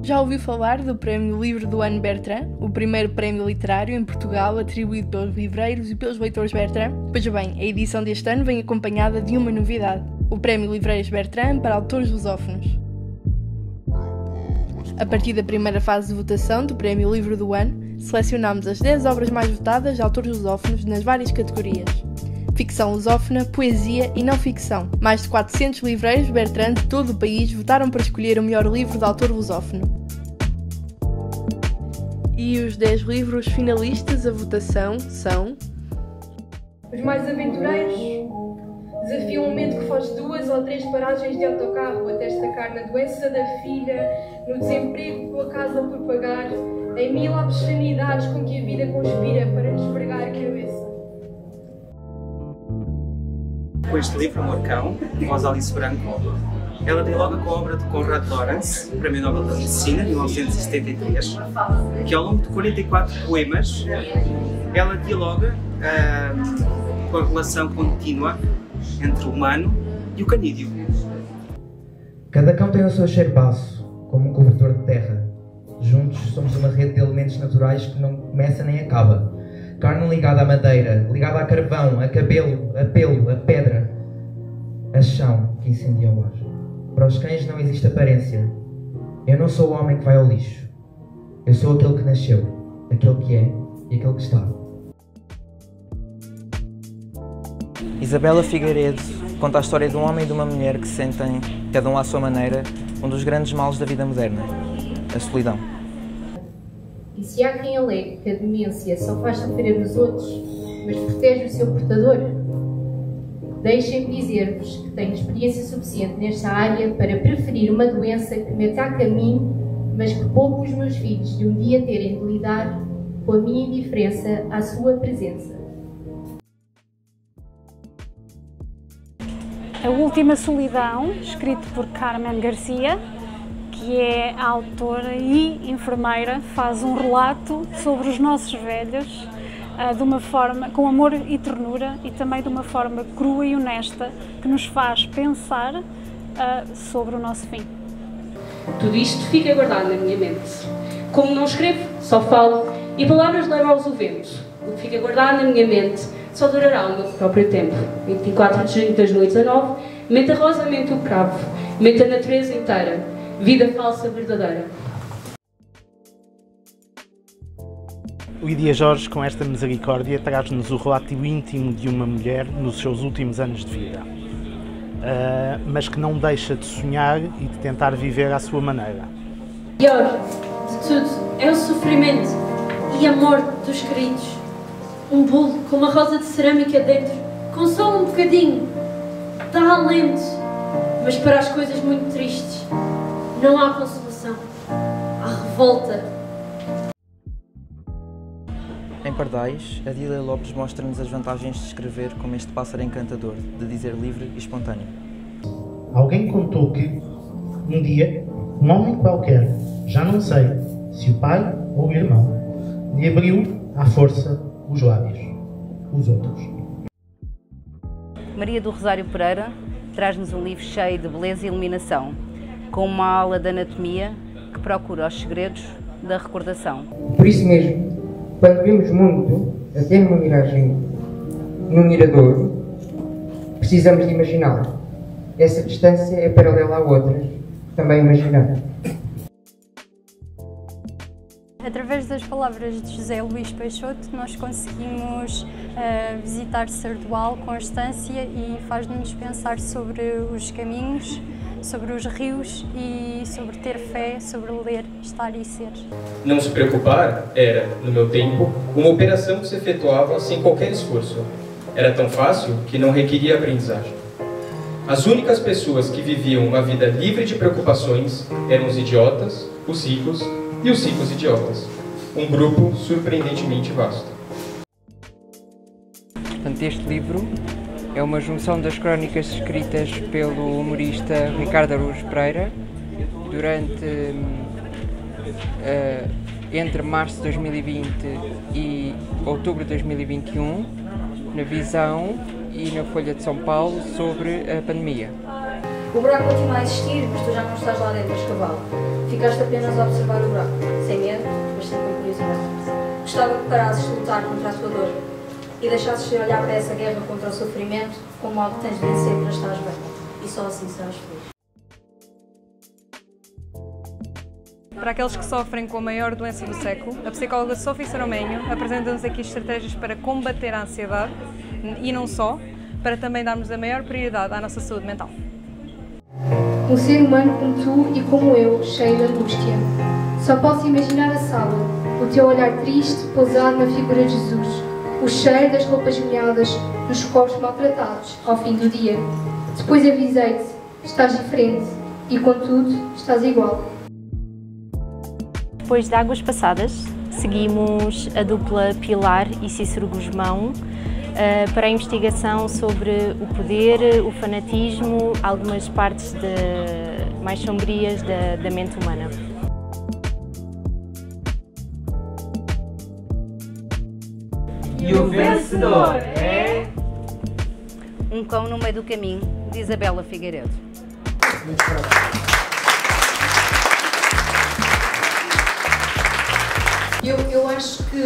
Já ouviu falar do Prémio Livro do Ano Bertrand, o primeiro prémio literário em Portugal atribuído pelos livreiros e pelos leitores Bertrand? Pois bem, a edição deste ano vem acompanhada de uma novidade, o Prémio Livreiros Bertrand para autores lusófonos. A partir da primeira fase de votação do Prémio Livro do Ano, selecionámos as 10 obras mais votadas de autores lusófonos nas várias categorias. Ficção lusófona, poesia e não ficção. Mais de 400 livreiros Bertrand de todo o país votaram para escolher o melhor livro de autor lusófono. E os 10 livros finalistas à votação são... Os Mais Aventureiros desafiam um medo que faz 2 ou 3 paragens de autocarro até destacar na doença da filha, no desemprego com a casa por pagar, em 1000 obscenidades com que a vida conspira para nos pregar a cabeça. Com este livro, Morcão, de voz Alice Branco, ela dialoga com a obra de Conrad Lorenz, Prémio Nobel da Medicina, de 1973, que ao longo de 44 poemas, ela dialoga com a relação contínua entre o humano e o canídeo. Cada cão tem o seu cheirobaço, como um cobertor de terra. Juntos somos uma rede de elementos naturais que não começa nem acaba. Carne ligada à madeira, ligada a carvão, a cabelo, a pelo, a pedra, a chão que incendia o ar. Para os cães não existe aparência. Eu não sou o homem que vai ao lixo. Eu sou aquele que nasceu, aquele que é e aquele que está. Isabela Figueiredo conta a história de um homem e de uma mulher que sentem, cada um à sua maneira, um dos grandes males da vida moderna, a solidão. E se há quem alegue que a demência só faz sofrer os outros, mas protege o seu portador, deixem-me dizer-vos que tenho experiência suficiente nesta área para preferir uma doença que me ataca a mim, mas que poupe os meus filhos de um dia terem de lidar com a minha indiferença à sua presença. A Última Solidão, escrito por Carmen Garcia, que é a autora e enfermeira, faz um relato sobre os nossos velhos de uma forma com amor e ternura e também de uma forma crua e honesta que nos faz pensar sobre o nosso fim. Tudo isto fica guardado na minha mente. Como não escrevo, só falo e palavras levam-os o vento. O que fica guardado na minha mente só durará o meu próprio tempo. 24 de junho de 2019, mente a rosa, mente o cravo, mente a natureza inteira. Vida falsa verdadeira. O Lídia Jorge, com esta misericórdia, traz-nos o relato íntimo de uma mulher nos seus últimos anos de vida, mas que não deixa de sonhar e de tentar viver à sua maneira. O pior de tudo é o sofrimento e a morte dos queridos. Um bolo com uma rosa de cerâmica dentro, consola um bocadinho, dá alento, mas para as coisas muito tristes não há consolação, há revolta. Em Pardais, Adília Lopes mostra-nos as vantagens de escrever como este pássaro encantador, de dizer livre e espontâneo. Alguém contou que, um dia, um homem qualquer, já não sei se o pai ou o irmão, lhe abriu à força os lábios, os outros. Maria do Rosário Pereira traz-nos um livro cheio de beleza e iluminação, com uma aula de anatomia que procura os segredos da recordação. Por isso mesmo, quando vemos muito, até numa miragem num mirador, precisamos de imaginá-la. Essa distância é paralela a outras, também imaginar. Através das palavras de José Luís Peixoto, nós conseguimos visitar Sardual com Estância e faz-nos pensar sobre os caminhos, sobre os rios e sobre ter fé, sobre ler, estar e ser. Não se preocupar era, no meu tempo, uma operação que se efetuava sem qualquer esforço. Era tão fácil que não requeria aprendizagem. As únicas pessoas que viviam uma vida livre de preocupações eram os idiotas, os ricos e os ricos idiotas. Um grupo surpreendentemente vasto. Portanto, este livro é uma junção das crónicas escritas pelo humorista Ricardo Araújo Pereira durante entre março de 2020 e outubro de 2021, na Visão e na Folha de São Paulo, sobre a pandemia. O buraco continua a existir, mas tu já não estás lá dentro a escavá-lo. ficaste apenas a observar o buraco, sem medo, mas sempre com curiosidade. Gostava que parasses de lutar contra a tua dor e deixasses de olhar para essa guerra contra o sofrimento como algo que tens de vencer para estares bem. E só assim serás feliz. Para aqueles que sofrem com a maior doença do século, a psicóloga Sophie Saramenho apresenta-nos aqui estratégias para combater a ansiedade e não só, para também darmos a maior prioridade à nossa saúde mental. Um ser humano como tu e como eu, cheio de angústia. Só posso imaginar a sala, o teu olhar triste pousado na figura de Jesus, o cheiro das roupas molhadas nos corpos maltratados ao fim do dia. Depois avisei-te, estás diferente e contudo estás igual. Depois de Águas Passadas, seguimos a dupla Pilar e Cícero Guzmão para a investigação sobre o poder, o fanatismo, algumas partes mais sombrias da mente humana. E o vencedor é... Um Cão no Meio do Caminho, de Isabela Figueiredo. Eu acho que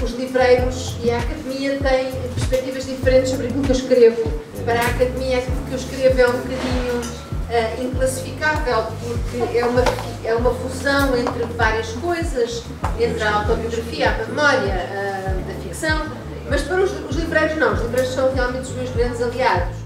os livreiros e a academia têm perspectivas diferentes sobre aquilo que eu escrevo. Para a academia, aquilo que eu escrevo é um bocadinho inclassificável, porque é uma fusão entre várias coisas, entre a autobiografia, a memória, a ficção, mas para os livreiros não, os livreiros são realmente os meus grandes aliados.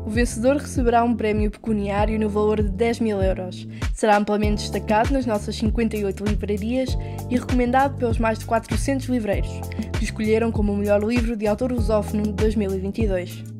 O vencedor receberá um prémio pecuniário no valor de 10.000 euros. Será amplamente destacado nas nossas 58 livrarias e recomendado pelos mais de 400 livreiros, que escolheram como o melhor livro de autor lusófono de 2022.